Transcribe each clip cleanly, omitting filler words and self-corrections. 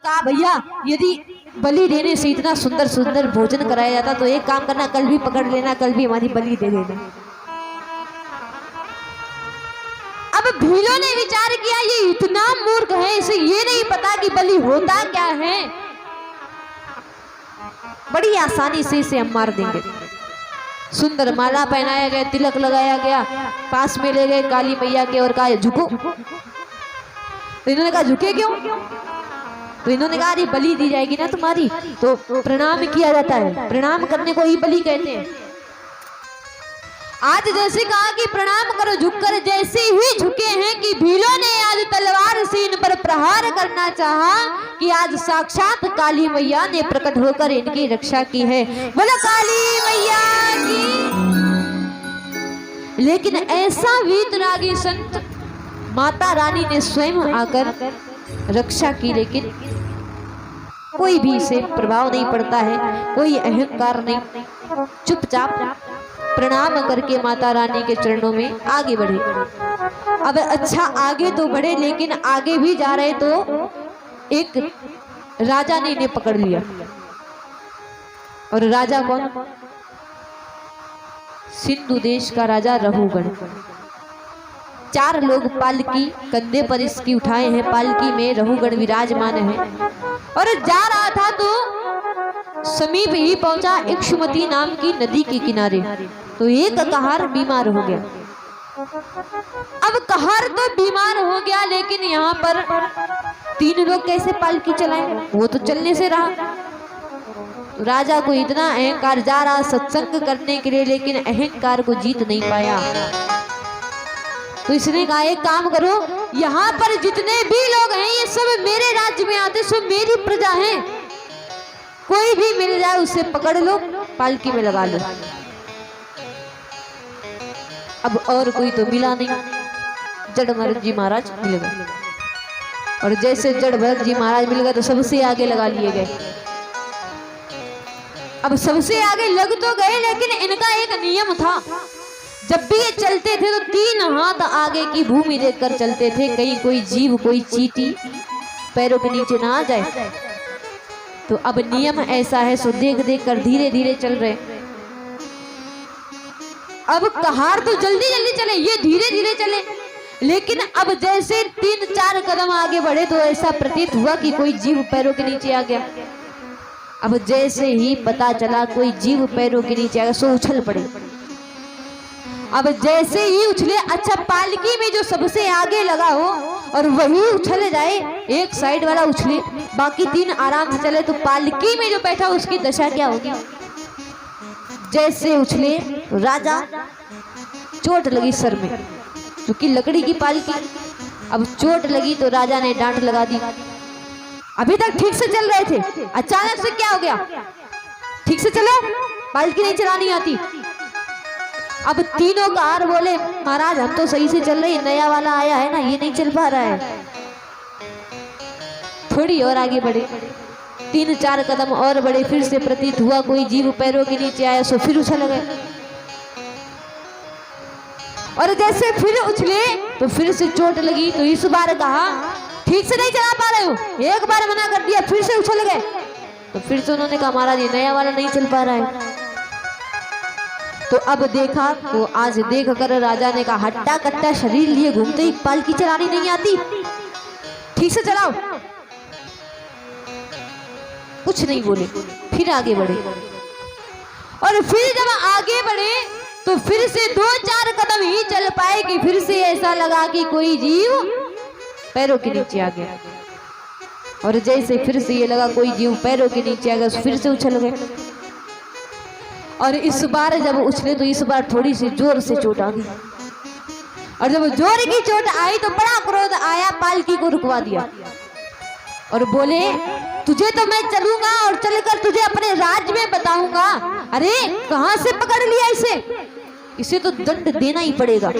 कहा भैया यदि बलि देने से इतना सुंदर सुंदर भोजन कराया जाता तो एक काम करना, कल भी पकड़ लेना, कल भी हमारी बलि दे देना। अब भीलों ने विचार किया ये इतना मूर्ख है, इसे ये नहीं पता कि बलि होता क्या है, बड़ी आसानी से इसे हम मार देंगे। सुंदर माला पहनाया गया, तिलक लगाया गया, पास में ले गए काली मैया के और कहा झुको। तो इन्होंने कहा झुके क्यों? तो इन्होंने कहा अरे बलि दी जाएगी ना तुम्हारी, तो प्रणाम किया जाता है, प्रणाम करने को ही बलि कहते हैं। आज जैसे कहा कि प्रणाम करो झुककर, जैसे ही झुके हैं कि भीलों ने आज तलवार से इन पर प्रहार करना चाहा कि आज साक्षात काली मैया ने प्रकट होकर इनकी रक्षा की है। बोलो काली मैया की। लेकिन ऐसा वीतरागी संत माता रानी ने स्वयं आकर रक्षा की, लेकिन कोई भी इसे प्रभाव नहीं पड़ता है, कोई अहंकार नहीं, चुपचाप प्रणाम करके माता रानी के चरणों में आगे बढ़े। अब अच्छा आगे तो बढ़े, लेकिन आगे भी जा रहे तो एक राजा ने इन्हें पकड़ लिया। और राजा कौन? सिंधु देश का राजा रहुगण। 4 लोग पालकी कंधे पर इसकी उठाए हैं, पालकी में रहुगण विराजमान है। और जा रहा था तो समीप ही पहुंचा इक्षुमती नाम की नदी के किनारे, तो एक कहार बीमार हो गया। अब कहार तो बीमार हो गया, लेकिन यहाँ पर 3 लोग कैसे पालकी चलाएं? वो तो चलने से रहा। तो राजा को इतना अहंकार, जा रहा सत्संग करने के लिए, लेकिन अहंकार को जीत नहीं पाया। तो इसने कहा एक काम करो, यहाँ पर जितने भी लोग हैं ये सब मेरे राज्य में आते, सब मेरी प्रजा है, कोई भी मिल जाए उसे पकड़ लो, पालकी में लगा लो। अब और कोई तो मिला नहीं, जड़ भरत जी महाराज मिल गए। और जैसे जड़ भरत जी महाराज मिल गए तो सबसे आगे लगा लिए गए। अब सबसे आगे लग तो गए, लेकिन इनका एक नियम था, जब भी ये चलते थे तो 3 हाथ आगे की भूमि देखकर चलते थे, कहीं कोई जीव, कोई चींटी पैरों के नीचे ना आ जाए। तो अब नियम ऐसा है, सो देख देख कर धीरे धीरे चल रहे। अब कहार तो जल्दी जल्दी चले, ये धीरे धीरे चले, लेकिन अब जैसे 3-4 कदम आगे बढ़े तो ऐसा प्रतीत हुआ कि कोई जीव पैरों के नीचे आ गया। अब जैसे ही पता चला कोई जीव पैरों के नीचे आ गया, सो उछल पड़े। अब जैसे ही उछले, अच्छा पालकी में जो सबसे आगे लगा हो और वही उछल जाए, एक साइड वाला उछले, बाकी 3 आराम से चले, तो पालकी में जो बैठा उसकी दशा क्या होगी? जैसे उछले राजा, चोट लगी सर में, क्योंकि लकड़ी की पालकी। अब चोट लगी तो राजा ने डांट लगा दी। अभी तक ठीक से चल रहे थे, अचानक से क्या हो गया? ठीक से चलो, पालकी नहीं चलानी आती। अब तीनों कार बोले महाराज हम तो सही से चल रहे, नया वाला आया है ना, ये नहीं चल पा रहा है। थोड़ी और आगे बढ़े, 3-4 कदम और बढ़े, फिर से प्रतीत हुआ कोई जीव पैरों के नीचे आया, सो फिर उछल गए। और जैसे फिर उछले तो फिर से चोट लगी, तो इस बार कहा ठीक से नहीं चला पा रहे हो, एक बार मना कर दिया, फिर से उछल गए। तो फिर से उन्होंने कहा महाराज ये नया वाला नहीं चल पा रहा है। तो अब देखा तो आज देख कर राजा ने कहा हट्टा कट्टा शरीर लिए घूमते ही पालकी चलानी नहीं आती, ठीक से चलाओ। कुछ नहीं बोले, फिर आगे बढ़े। और फिर जब आगे बढ़े तो फिर से 2-4 कदम ही चल पाए कि फिर से ऐसा लगा कि कोई जीव पैरों के नीचे आ गया। और जैसे फिर से ये लगा कोई जीव पैरों के नीचे आ गया, फिर से उछल गए। और इस बार जब उछले तो इस बार थोड़ी सी जोर से चोट आ गई। और जब जोर की चोट आई तो बड़ा क्रोध आया, पालकी को रुकवा दिया और बोले तुझे तो मैं चलूंगा और चलकर तुझे अपने राज्य में बताऊंगा। अरे कहां से पकड़ लिया इसे तो दंड देना ही पड़ेगा।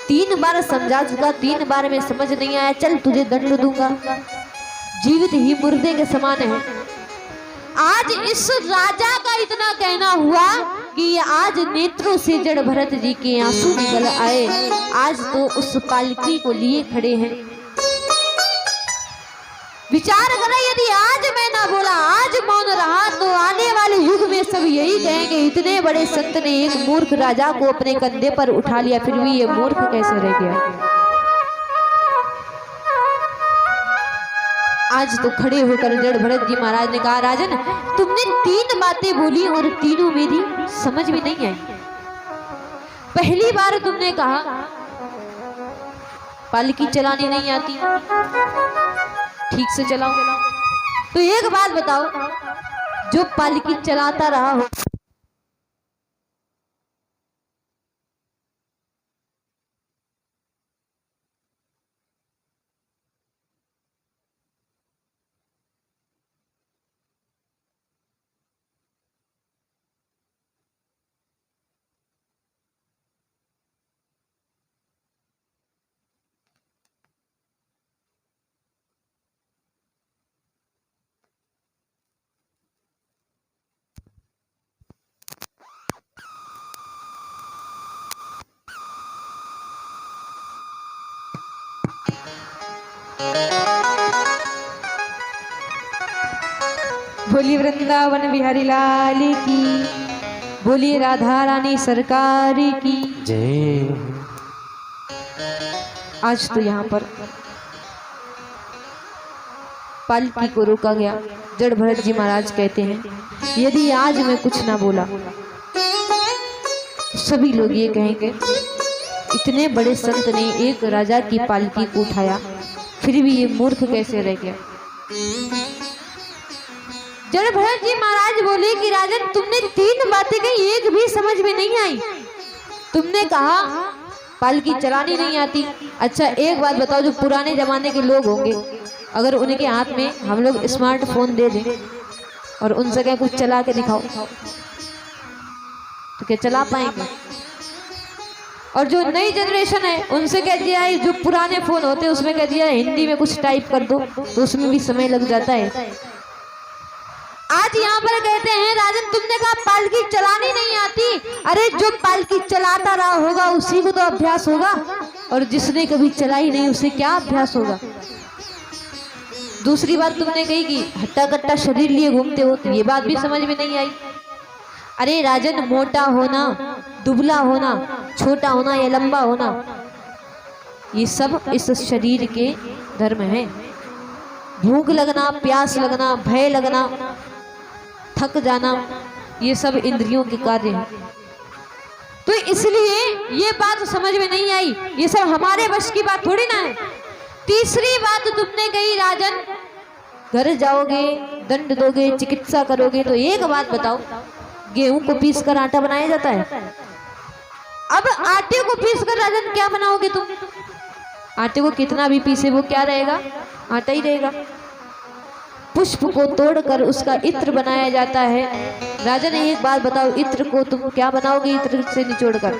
3 बार समझा चुका, 3 बार में समझ नहीं आया, चल तुझे दंड दूंगा। जीवित ही मुर्दे के समान है। आज इस राजा का इतना कहना हुआ कि आज नेत्रों से जड़ भरत जी के आंसू निकल आए। आज तो उस पालकी को लिए खड़े हैं। विचार करें, यदि आज मैं ना बोला, आज मौन रहा, तो आने वाले युग में सब यही कहेंगे इतने बड़े संत ने एक मूर्ख राजा को अपने कंधे पर उठा लिया, फिर भी ये मूर्ख कैसे रह गया। आज तो खड़े होकर जड़ भरत जी महाराज ने कहा, राजन तुमने 3 बातें बोली और तीनों मेरी समझ में नहीं आई। पहली बार तुमने कहा पालकी चलानी नहीं आती, ठीक से चलाओ। तो एक बात बताओ, जो पालकी चलाता रहा हो, बोलिए वृंदावन बिहारी लाल की, बोलिए राधा रानी सरकार की जय। आज तो यहाँ पर पालकी को रोका गया। जड़ भरत जी महाराज कहते हैं, यदि आज मैं कुछ ना बोला तो सभी लोग ये कहेंगे इतने बड़े संत ने एक राजा की पालकी को उठाया, फिर भी ये मूर्ख कैसे रह गया। जड़ भरत जी महाराज बोले कि राजन तुमने 3 बातें कही, एक भी समझ में नहीं आई। तुमने कहा पालकी चलानी नहीं आती। अच्छा एक बात बताओ, जो पुराने जमाने के लोग होंगे, अगर उनके हाथ में हम लोग स्मार्टफोन दे दें और उनसे क्या कुछ चला के दिखाओ तो क्या चला पाएंगे? और जो नई जनरेशन है उनसे कह दिया है, जो पुराने फोन होते हैं उसमें कह दिया है हिंदी में कुछ टाइप कर दो, तो उसमें भी समय लग जाता है। आज यहाँ पर कहते हैं राजन तुमने कहा पालकी चलानी नहीं आती। अरे जो पालकी चलाता रहा होगा उसी को तो अभ्यास होगा, और जिसने कभी चलाई नहीं उसे क्या अभ्यास होगा। दूसरी बात तुमने कही कि हट्टा कट्टा शरीर लिए घूमते हो, तो ये बात भी समझ में नहीं आई। अरे राजन मोटा होना, दुबला होना, छोटा होना या लंबा होना, ये सब इस शरीर के धर्म है। भूख लगना, प्यास लगना, भय लगना, थक जाना, ये सब इंद्रियों के कार्य हैं। तो इसलिए ये बात समझ में नहीं आई, ये सब हमारे वश की बात थोड़ी ना है। तीसरी बात तुमने कही राजन घर जाओगे, दंड दोगे, चिकित्सा करोगे, तो एक बात बताओ, गेहूं को पीस कर आटा बनाया जाता है। अब आटे को पीस कर राजन क्या बनाओगे तुम? आटे को कितना भी पीसे वो क्या रहेगा? आटा ही रहेगा। पुष्प को तोड़कर उसका इत्र बनाया जाता है। राजन एक बात बताओ, इत्र को तुम क्या बनाओगे? इत्र से निचोड़कर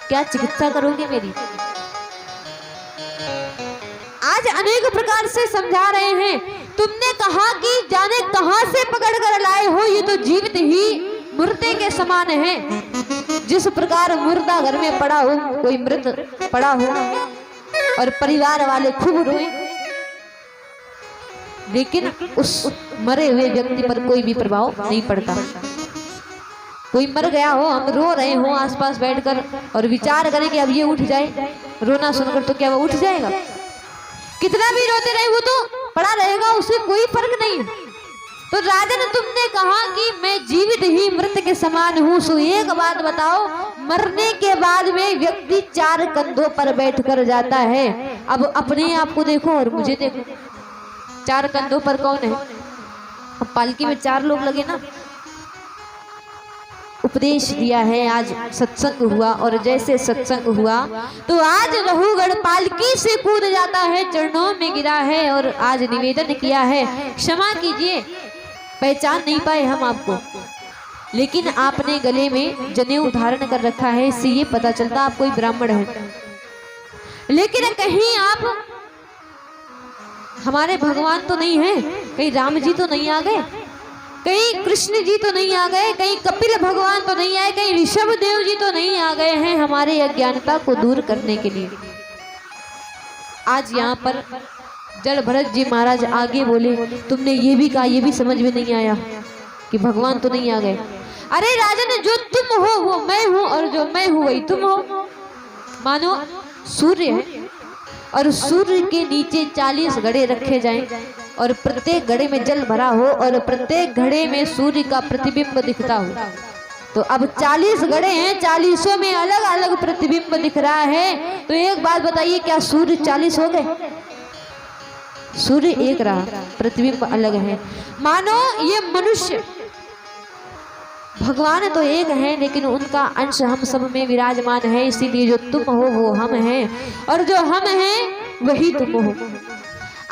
क्या चिकित्सा करोगे मेरी? आज अनेक प्रकार से समझा रहे हैं। तुमने कहा कि जाने कहां से पकड़ कर लाए हो, ये तो जीवित ही मुर्दे के समान है। जिस प्रकार मुर्दा घर में पड़ा हो, कोई मृत पड़ा हो और परिवार वाले खूब रोए, लेकिन उस मरे हुए व्यक्ति पर कोई भी प्रभाव नहीं पड़ता। कोई मर गया हो, हम रो रहे हो आसपास बैठकर और विचार करें कि अब ये उठ जाए, रोना सुनकर तो क्या वो उठ जाएगा? कितना भी रोते रहे वो तो पड़ा रहेगा, उसे कोई फर्क नहीं। तो राजन तुमने कहा कि मैं जीवित ही मृत के समान हूँ, सो एक बात बताओ, मरने के बाद में व्यक्ति 4 कंधों पर बैठकर जाता है। अब अपने आप को देखो और मुझे देखो, 4 कंधों पर कौन है? अब पालकी में 4 लोग लगे ना। उपदेश दिया है, आज सत्संग हुआ, और जैसे सत्संग हुआ तो आज रघुगढ़ पालकी से कूद जाता है, चरणों में गिरा है और आज निवेदन किया है, क्षमा कीजिए पहचान नहीं पाए हम आपको, लेकिन आपने गले में जनेऊ धारण कर रखा है, इससे ये पता चलता आप कोई ब्राह्मण है। लेकिन कहीं आप हमारे भगवान तो नहीं है, कहीं राम जी तो नहीं आ गए, कहीं कृष्ण जी तो नहीं आ गए, कहीं कपिल भगवान तो नहीं आए, कहीं ऋषभ देव जी तो नहीं आ गए हैं हमारे अज्ञानता को दूर करने के लिए। आज यहाँ पर जड़ भरत जी महाराज आगे बोले, तुमने ये भी कहा, ये भी समझ में नहीं आया कि भगवान तो नहीं आ गए। अरे राजन, जो तुम हो वो मैं हूं और जो मैं हूं वही तुम हो। मानो सूर्य है और सूर्य के नीचे 40 घड़े रखे जाएं और प्रत्येक घड़े में जल भरा हो और प्रत्येक घड़े में सूर्य का प्रतिबिंब दिखता हो। तो अब 40 घड़े हैं, 40 में अलग अलग प्रतिबिंब दिख रहा है। तो एक बात बताइए, क्या सूर्य 40 हो गए? सूर्य एक रहा, प्रतिबिंब अलग है। मानो ये मनुष्य, भगवान तो एक है लेकिन उनका अंश हम सब में विराजमान है। इसीलिए जो तुम हो वो हम हैं और जो हम हैं वही तुम हो।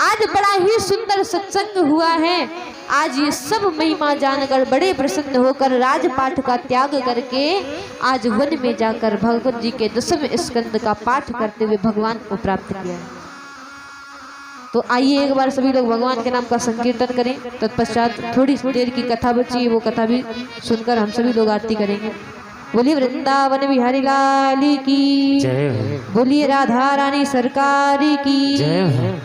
आज बड़ा ही सुंदर सत्संग हुआ है। आज ये सब महिमा जानकर बड़े प्रसन्न होकर राजपाठ का त्याग करके आज वन में जाकर भगवत जी के 10वें स्कंद का पाठ करते हुए भगवान को प्राप्त किया है। तो आइए एक बार सभी लोग भगवान के नाम का संकीर्तन करें। तत्पश्चात थोड़ी देर की कथा बची है, वो कथा भी सुनकर हम सभी लोग आरती करेंगे। बोलिए वृंदावन बिहारी लाल की जय, बोलिए राधा रानी सरकार की जय।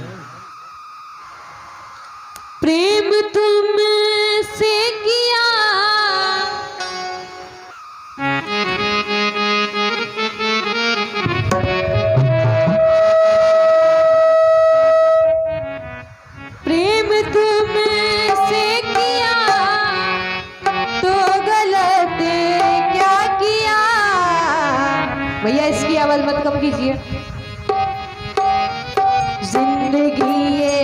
प्रेम तुमसे किया भैया, इसकी आवाज मत कम कीजिए। जिंदगी ये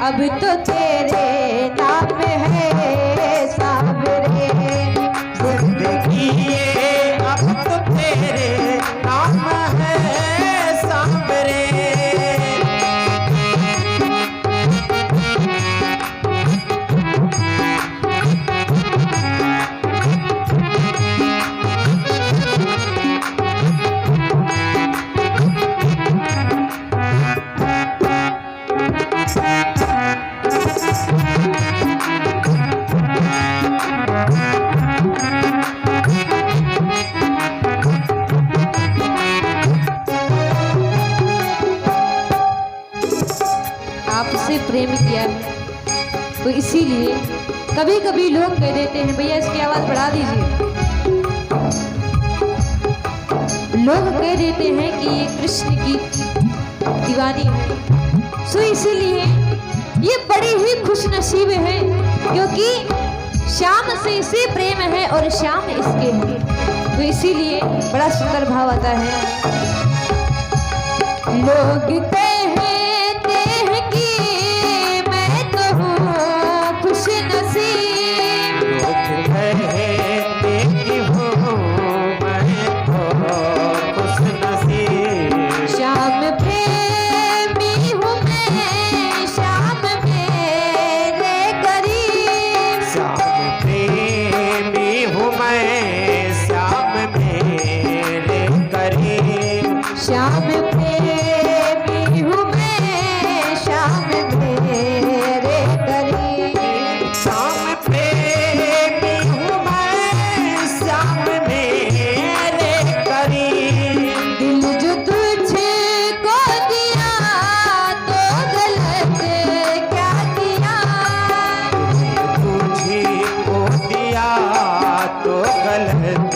अब तो तेरे नाम है सावरे, जिंदगी ये अब तो तेरे नाम है सावरे। आपसे प्रेम किया है तो इसीलिए कभी कभी लोग कह देते हैं, भैया इसकी आवाज बढ़ा दीजिए। लोग कह देते हैं कि ये कृष्ण की दीवानी है। सो इसीलिए ये बड़ी ही खुशनसीब है क्योंकि श्याम से इसे प्रेम है और श्याम इसके है। तो इसीलिए बड़ा सुंदर भाव आता है। लोग कहते हैं कि मैं तो हूँ खुश नसीब, लोग कहते कि हो मैं तो खुश नसीब। श्याम प्रेमी हूँ मैं, श्याम मेरे करीब, श्याम प्रेमी हूँ मैं, श्याम मेरे करीब। श्याम प्रेमी हूँ मैं, श्याम मेरे करीब। श्याम प्रेमी हूँ मैं, श्याम मेरे करीब। दिल जो तुझको दिया तो गलत क्या किया, तुझे को दिया तो गलत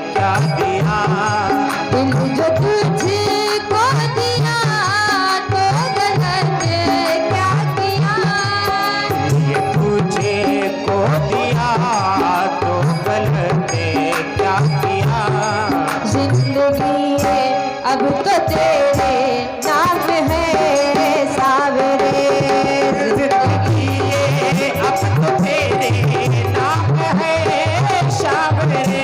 क्या दिया। दिल जो तुझको दिया तो गलत क्या किया। ये तुझे को दिया तो गलत क्या किया। जिंदगी है अब तो तेरे नाम है सावरे, जिंदगी ये अब तो तेरे नाम है सावरे।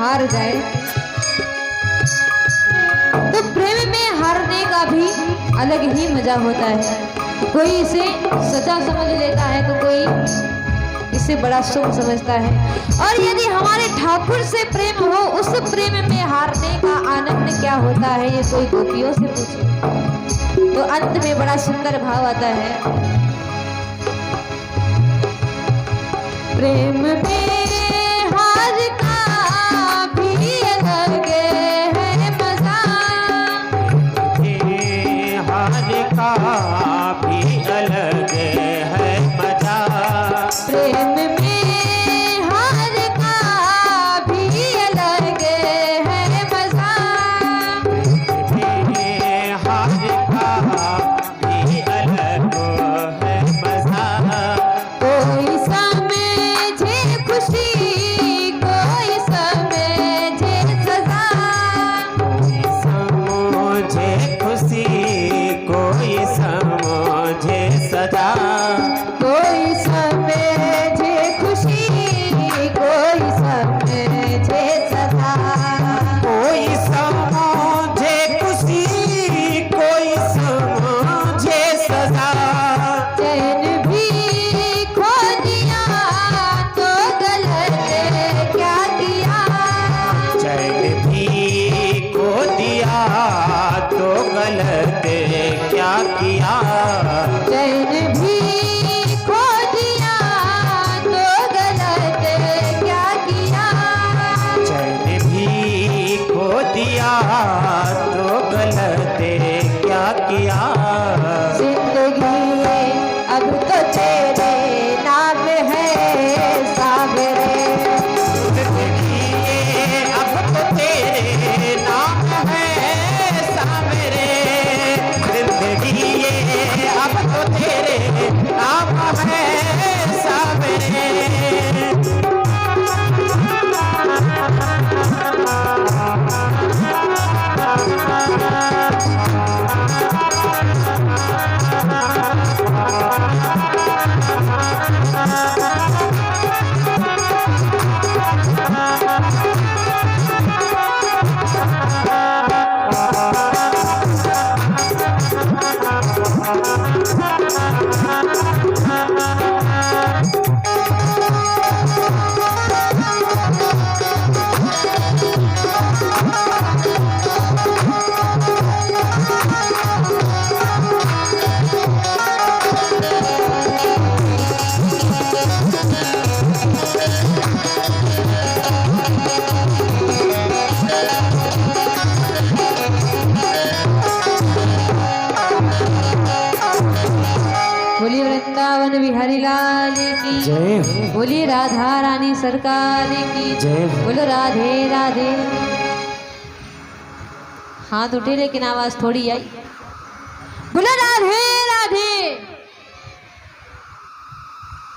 हार जाए तो प्रेम में हारने का भी अलग ही मजा होता है। कोई इसे सजा समझ लेता है तो कोई इसे बड़ा सुख समझता है। और यदि हमारे ठाकुर से प्रेम हो, उस प्रेम में हारने का आनंद क्या होता है ये कोई गोपियों से पूछे तो अंत में बड़ा सुंदर भाव आता है। प्रेम में हार का भी अलग है मजा, हार का भी अलग है मजा, प्रेम में हार का भी अलग है मजा, हार का भी अलग है मजा। कोई समझे खुशी कोई समझे सजा, समझे खुशी कोई समझे सजा, कोई समझे खुशी कोई समझे सजा, कोई समझे खुशी कोई समझे सजा। चैन भी खो दिया तो गलत क्या किया, चैन भी खो दिया तो गलत क्या किया, चैन भी खो दिया तो गलत क्या किया, चैन भी खो दिया तो गलत क्या किया। जिंदगी अब तो तेरे नाम है सावरे, जिंदगी अब तो तेरे नाम है सावरे, जिंदगी अब तो तेरे नाम है सावरे। बोलिए वृंदावन बिहारी लाल की जय बोलिए राधा रानी सरकार की जय बोलो राधे राधे। हाथ उठे लेकिन आवाज थोड़ी आई, बोलो राधे राधे।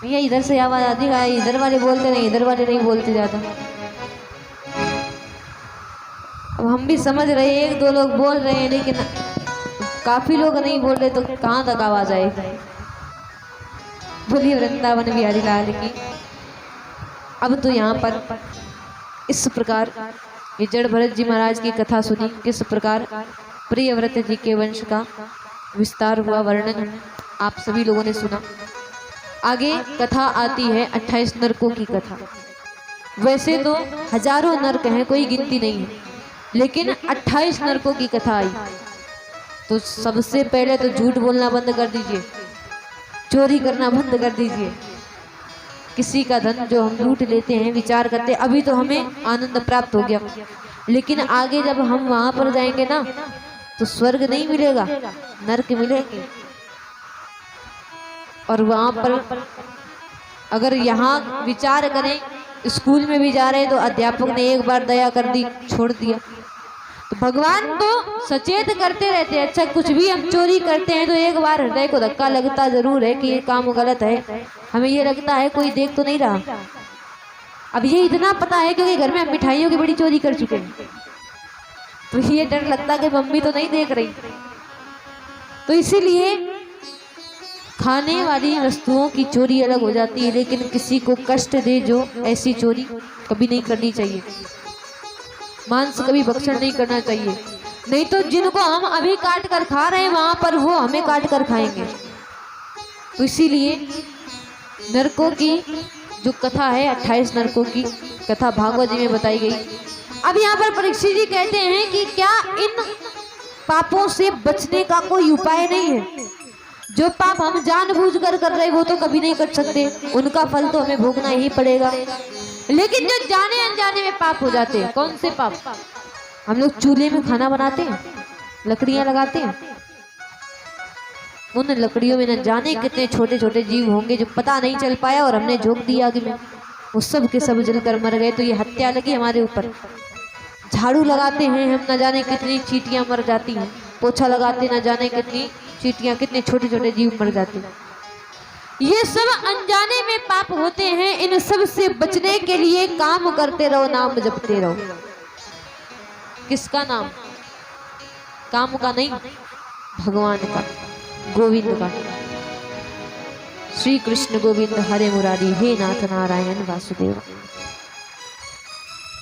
भैया इधर से आवाज आती है, इधर वाले बोलते नहीं, इधर वाले नहीं बोलते ज्यादा। अब हम भी समझ रहे हैं, एक दो लोग बोल रहे हैं लेकिन काफी लोग नहीं बोल रहे तो कहाँ तक आवाज आए। बोलिए वृंदावन बिहारी लाल की। अब तो यहाँ पर इस प्रकार ये जड़ भरत जी महाराज की कथा सुनी, किस प्रकार प्रियव्रत जी के वंश का विस्तार हुआ, वर्णन आप सभी लोगों ने सुना। आगे कथा आती है 28 नरकों की कथा। वैसे तो हजारों नरक हैं, कोई गिनती नहीं है, लेकिन 28 नरकों की कथा आई। तो सबसे पहले तो झूठ बोलना बंद कर दीजिए, चोरी करना बंद कर दीजिए। किसी का धन जो हम लूट लेते हैं, विचार करते हैं अभी तो हमें आनंद प्राप्त हो गया, लेकिन आगे जब हम वहां पर जाएंगे ना तो स्वर्ग नहीं मिलेगा, नरक मिलेंगे। और वहां पर अगर यहाँ विचार करें, स्कूल में भी जा रहे हैं तो अध्यापक ने एक बार दया कर दी, छोड़ दिया। तो भगवान तो सचेत करते रहते हैं। अच्छा, कुछ भी हम चोरी करते हैं तो एक बार हृदय को धक्का लगता जरूर है कि ये काम गलत है। हमें ये लगता है कोई देख तो नहीं रहा। अब ये इतना पता है क्योंकि घर में हम मिठाइयों की बड़ी चोरी कर चुके हैं, तो ये डर लगता है कि मम्मी तो नहीं देख रही। तो इसीलिए खाने वाली वस्तुओं की चोरी अलग हो जाती है, लेकिन किसी को कष्ट दे जो ऐसी चोरी कभी नहीं करनी चाहिए। मांस कभी भक्षण नहीं करना चाहिए, नहीं तो जिनको हम अभी काट कर खा रहे हैं वहां पर वो हमें काट कर खाएंगे। तो इसीलिए नरकों की जो कथा है 28 नरकों की कथा भागवत जी में बताई गई। अब यहाँ पर परीक्षित जी कहते हैं कि क्या इन पापों से बचने का कोई उपाय नहीं है? जो पाप हम जानबूझकर कर रहे वो तो कभी नहीं कर सकते, उनका फल तो हमें भोगना ही पड़ेगा। लेकिन जो जाने अनजाने में पाप हो जाते हैं, कौन से पाप? हम लोग चूल्हे में खाना बनाते हैं, लकड़ियां लगाते हैं, उन लकड़ियों में न जाने कितने छोटे छोटे जीव होंगे जो पता नहीं चल पाया और हमने झोंक दिया आग में, वो सब के सब जलकर मर गए। तो ये हत्या लगी हमारे ऊपर। झाड़ू लगाते हैं हम, न जाने कितनी चींटियां मर जाती हैं, पोछा लगाते न जाने कितनी चींटियां, कितने छोटे छोटे जीव मर जाते हैं। ये सब अनजाने में पाप होते हैं। इन सब से बचने के लिए काम करते रहो, नाम जपते रहो। किसका नाम? काम का नहीं, भगवान का, गोविंद का। श्री कृष्ण गोविंद हरे मुरारी, हे नाथ नारायण वासुदेव।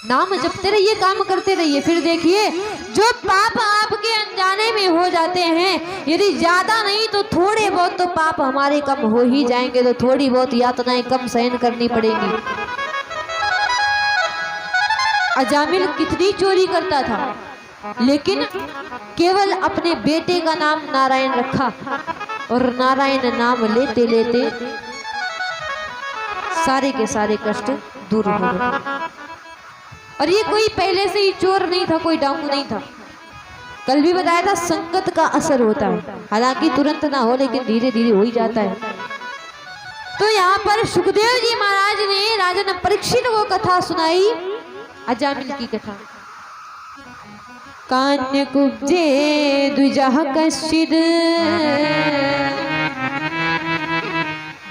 नाम जपते रहिए, काम करते रहिए। फिर देखिए जो पाप आपके अनजाने में हो जाते हैं, यदि ज्यादा नहीं तो थोड़े बहुत तो पाप हमारे कम हो ही जाएंगे। तो थोड़ी बहुत यातनाएं कम सहन करनी पड़ेंगी। अजामिल कितनी चोरी करता था, लेकिन केवल अपने बेटे का नाम नारायण रखा और नारायण नाम लेते लेते सारे के सारे कष्ट दूर हो गए। और ये कोई पहले से ही चोर नहीं था, कोई डाकू नहीं था। कल भी बताया था संगत का असर होता है, हालांकि तुरंत ना हो लेकिन धीरे धीरे हो ही जाता है। तो यहाँ पर सुखदेव जी महाराज ने राजा परीक्षित को कथा सुनाई, अजामिल की कथा। कान्य कुब्जे द्विजः कश्चिद्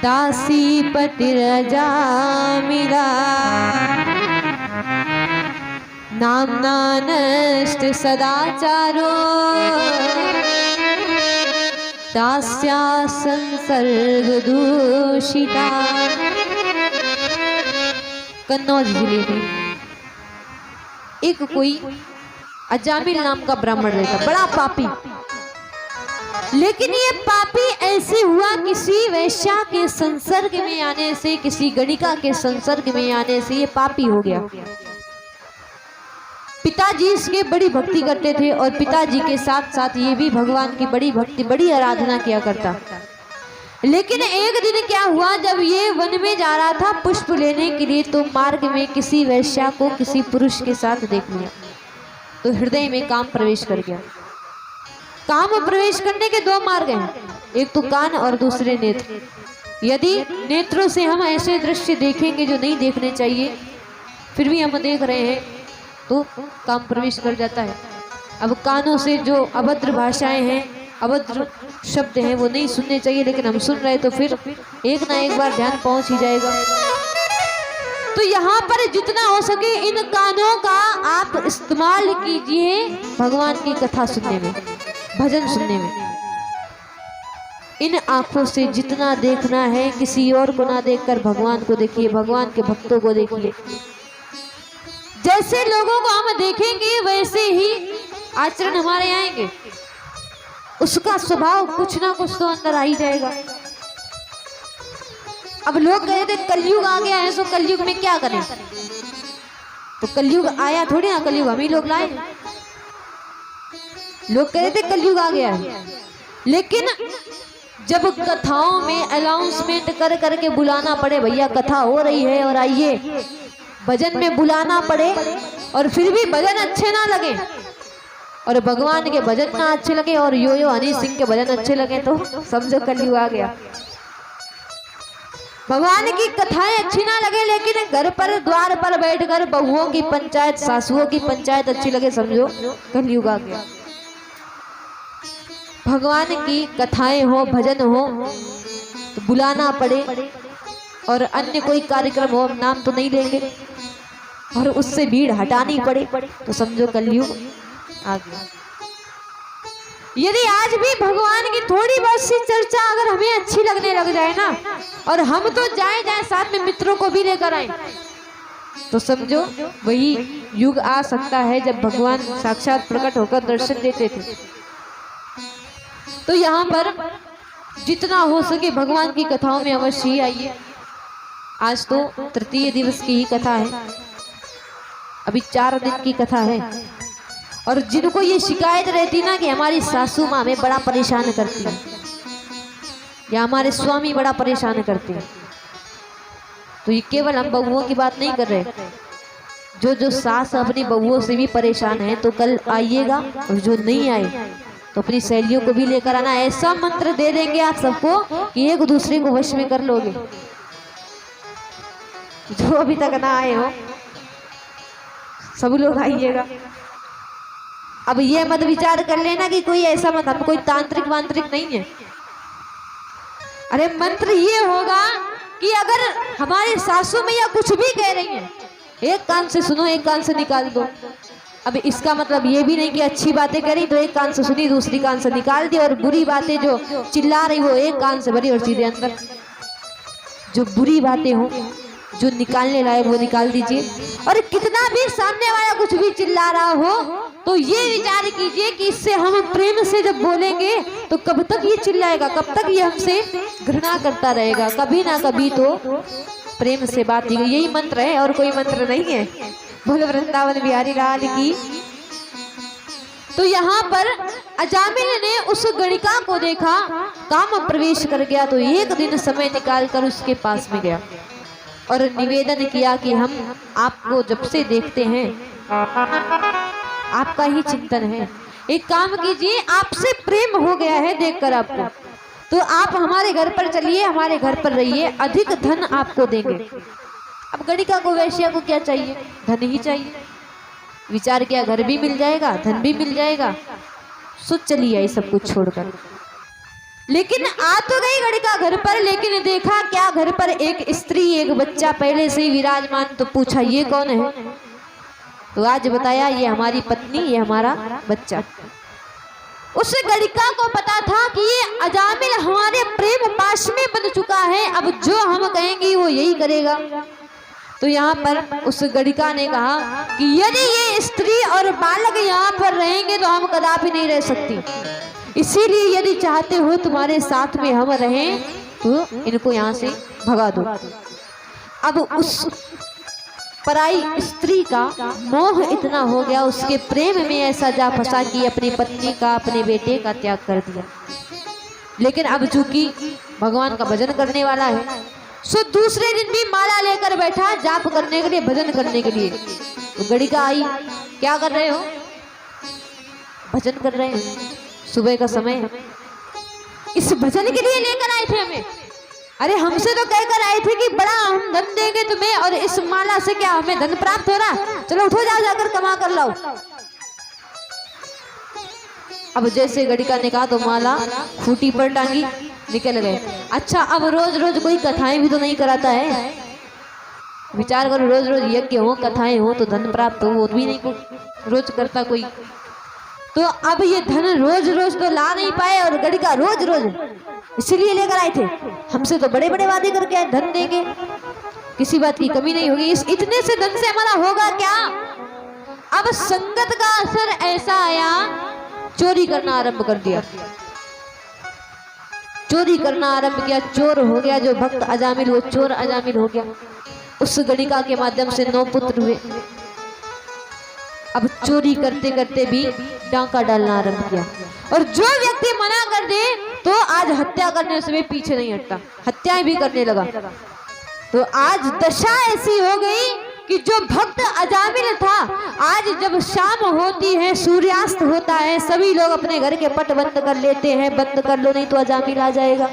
दासी पतिरजामिला नाम्ना नष्ट सदाचारो दास्या संसर्ग दूषिता। कन्नौज जिले में एक कोई अजामिल नाम का ब्राह्मण रहता, बड़ा पापी। लेकिन ये पापी ऐसे हुआ किसी वैश्या के संसर्ग में आने से, किसी गणिका के संसर्ग में आने से ये पापी हो गया। पिताजी इसके बड़ी भक्ति करते थे और पिताजी के साथ साथ ये भी भगवान की बड़ी भक्ति, बड़ी आराधना किया करता। लेकिन एक दिन क्या हुआ, जब ये वन में जा रहा था पुष्प लेने के लिए, तो मार्ग में किसी वैश्या को किसी पुरुष के साथ देख लिया, तो हृदय में काम प्रवेश कर गया। काम प्रवेश करने के दो मार्ग हैं, एक तो कान और दूसरे नेत्र। यदि नेत्रों से हम ऐसे दृश्य देखेंगे जो नहीं देखने चाहिए, फिर भी हम देख रहे हैं, तो काम प्रवेश कर जाता है। अब कानों से जो अभद्र भाषाएं हैं, अभद्र शब्द हैं, वो नहीं सुनने चाहिए, लेकिन हम सुन रहे तो फिर एक ना एक बार ध्यान पहुंच ही जाएगा। तो यहाँ पर जितना हो सके इन कानों का आप इस्तेमाल कीजिए भगवान की कथा सुनने में, भजन सुनने में। इन आंखों से जितना देखना है, किसी और को ना देखकर भगवान को देखिए, भगवान के भक्तों को देखिए। जैसे लोगों को हम देखेंगे वैसे ही आचरण हमारे आएंगे, उसका स्वभाव कुछ ना कुछ तो अंदर आ ही जाएगा। अब लोग कहे थे कलयुग आ गया है, तो कलयुग में क्या करें? तो कलयुग आया थोड़ी ना, कलयुग हम ही लोग लाए। लोग कह रहे थे कलयुग आ गया है, लेकिन जब कथाओं में अनाउंसमेंट कर करके बुलाना पड़े, भैया कथा हो रही है और आइए, भजन में बुलाना पड़े, और फिर भी भजन अच्छे ना लगे और भगवान के भजन ना अच्छे लगे और यो हनी सिंह के भजन अच्छे लगे, तो समझो कलयुग आ गया। भगवान की कथाएं अच्छी ना लगे, लेकिन घर पर द्वार पर बैठकर बहुओं की पंचायत, सासुओं की पंचायत अच्छी लगे, समझो कलयुग आ गया। भगवान की कथाएं हो, भजन हो, तो बुलाना पड़े, और अन्य कोई कार्यक्रम हो, नाम तो नहीं लेंगे, और उससे भीड़ हटानी पड़े, तो समझो कलयुग आ गया। यदि आज भी भगवान की थोड़ी बहुत सी चर्चा अगर हमें अच्छी लगने लग जाए ना, और हम तो जाए साथ में मित्रों को भी लेकर आए, तो समझो वही युग आ सकता है जब भगवान साक्षात प्रकट होकर दर्शन देते थे। तो यहाँ पर जितना हो सके भगवान की कथाओं में अवश्य ही आइए। आज तो तृतीय दिवस की ही कथा है, अभी 4 दिन की कथा है। और जिनको ये शिकायत रहती ना कि हमारी सासू माँ हमें बड़ा परेशान करती है या हमारे स्वामी बड़ा परेशान करते हैं, तो ये केवल हम बहुओं की बात नहीं कर रहे। जो सास अपनी बहुओं से भी परेशान है तो कल आइएगा, और जो नहीं आए तो अपनी सहेलियों को भी लेकर आना। ऐसा मंत्र दे देंगे आप सबको कि एक दूसरे को वश में कर लोगे। जो अभी तक ना आए हो सब लोग आइएगा। अब ये मत विचार कर लेना कि कोई ऐसा मत, हम कोई तांत्रिक वांत्रिक नहीं है। अरे मंत्र ये होगा कि अगर हमारी सासू मैया कुछ भी कह रही है, एक कान से सुनो एक कान से निकाल दो। अब इसका मतलब ये भी नहीं कि अच्छी बातें करी तो एक कान से सुनी दूसरी कान से निकाल दी, और बुरी बातें जो चिल्ला रही वो एक कान से भरी और सीधे अंदर। जो बुरी बातें हो जो निकालने लायक वो निकाल दीजिए। और कितना भी सामने वाला कुछ भी चिल्ला रहा हो तो ये विचार कीजिए कि इससे हम प्रेम से जब बोलेंगे तो कब तक ये चिल्लाएगा, कब तक ये हमसे घृणा करता रहेगा, कभी ना कभी तो प्रेम से बात की। यही मंत्र है और कोई मंत्र नहीं है। बोलो वृंदावन बिहारी लाल की। तो यहाँ पर अजामिल ने उस गणिका को देखा, काम प्रवेश कर गया, तो एक दिन समय निकालकर उसके पास में गया और निवेदन किया कि हम आपको जब से देखते हैं आपका ही चिंतन है। एक काम कीजिए, आपसे प्रेम हो गया है देखकर आपको, तो आप हमारे घर पर चलिए, हमारे घर पर रहिए, अधिक धन आपको देंगे। अब गणिका को, वैश्या को क्या चाहिए? धन ही चाहिए। विचार किया घर भी मिल जाएगा धन भी मिल जाएगा, सो चली आई सब कुछ छोड़कर। लेकिन आ तो गई गणिका घर पर, लेकिन देखा क्या घर पर एक स्त्री एक बच्चा पहले से ही विराजमान। तो पूछा ये कौन है? तो आज बताया ये हमारी पत्नी, ये हमारा बच्चा। उस गणिका को पता था कि ये अजामिल हमारे प्रेम पाश में बन चुका है, अब जो हम कहेंगे वो यही करेगा। तो यहाँ पर उस गणिका ने कहा कि यदि ये स्त्री और बालक यहाँ पर रहेंगे तो हम कदापि नहीं रह सकती, इसीलिए यदि चाहते हो तुम्हारे साथ में हम रहें तो इनको यहाँ से भगा दो। अब उस पराई स्त्री का मोह इतना हो गया, उसके प्रेम में ऐसा जा फंसा कि अपनी पत्नी का, अपने बेटे का त्याग कर दिया। लेकिन अब चूंकि भगवान का भजन करने वाला है, सो दूसरे दिन भी माला लेकर बैठा जाप करने के लिए, भजन करने के लिए। तो गणिका आई, क्या कर रहे हो? भजन कर रहे हैं, सुबह का समय है। इस भजन के लिए लेकर आए थे हमें? अरे हमसे तो कहकर आए थे कि बड़ा हम धन देंगे तुम्हें, और इस माला से क्या हमें धन प्राप्त हो रहा? चलो उठो, जाओ जाकर कमा कर लाओ। अब जैसे गणिका ने कहा तो माला खूंटी पर टांगी, निकल गए। अच्छा, अब रोज रोज कोई कथाएं भी तो नहीं कराता है। विचार करो, रोज रोज यज्ञ हो, कथाएं हो तो धन प्राप्त हो, वो भी नहीं रोज करता कोई। तो अब ये धन रोज रोज तो ला नहीं पाए, और गणिका रोज रोज इसीलिए लेकर आए थे। हमसे तो बड़े बड़े वादे करके आए, धन देंगे, किसी बात की कमी नहीं होगी, इस इतने से धन से हमारा होगा क्या? अब संगत का असर ऐसा आया, चोरी करना आरंभ कर दिया। चोरी करना आरंभ किया, चोर हो गया जो भक्त अजामिल, वो चोर अजामिल हो गया। उस गणिका के माध्यम से 9 पुत्र हुए। अब चोरी करते करते भी डांका डालना आरंभ किया, और जो व्यक्ति मना कर दे तो आज हत्या करने से भी पीछे नहीं हटता, हत्याएं भी करने लगा। तो आज दशा ऐसी हो गई कि जो भक्त अजामिल था, आज जब शाम होती है, सूर्यास्त होता है, सभी लोग अपने घर के पट बंद कर लेते हैं, बंद कर लो नहीं तो अजामिल आ जाएगा।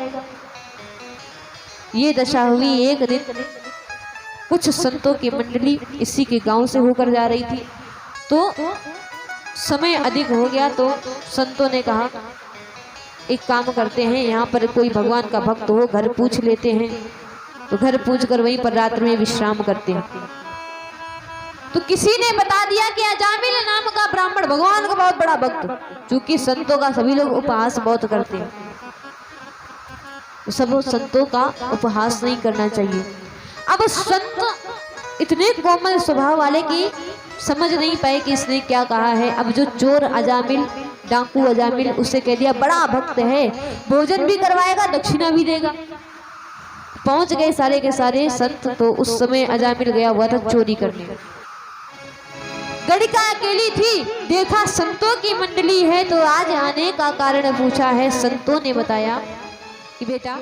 ये दशा हुई। एक दिन कुछ संतों की मंडली इसी के गांव से होकर जा रही थी, तो समय अधिक हो गया, तो संतों ने कहा एक काम करते हैं, यहाँ पर कोई भगवान का भक्त हो, घर पूछ लेते हैं। तो घर पूछ कर वहीं पर रात में विश्राम करते हैं। तो किसी ने बता दिया कि अजामिल नाम का ब्राह्मण भगवान का बहुत बड़ा भक्त, चूंकि संतों का सभी लोग उपहास बहुत करते हैं, तो सब संतों का उपहास नहीं करना चाहिए। अब संत इतने कोमल स्वभाव वाले की समझ नहीं पाए कि इसने क्या कहा है। अब जो चोर अजामिल, डाकू अजामिल, उससे कह दिया बड़ा भक्त है, भोजन भी करवाएगा, दक्षिणा भी देगा। पहुंच गए सारे के सारे संत। तो उस समय अजामिल गया हुआ था चोरी करने। गणिका अकेली थी, देखा संतों की मंडली है, तो आज आने का कारण पूछा है। संतों ने बताया कि बेटा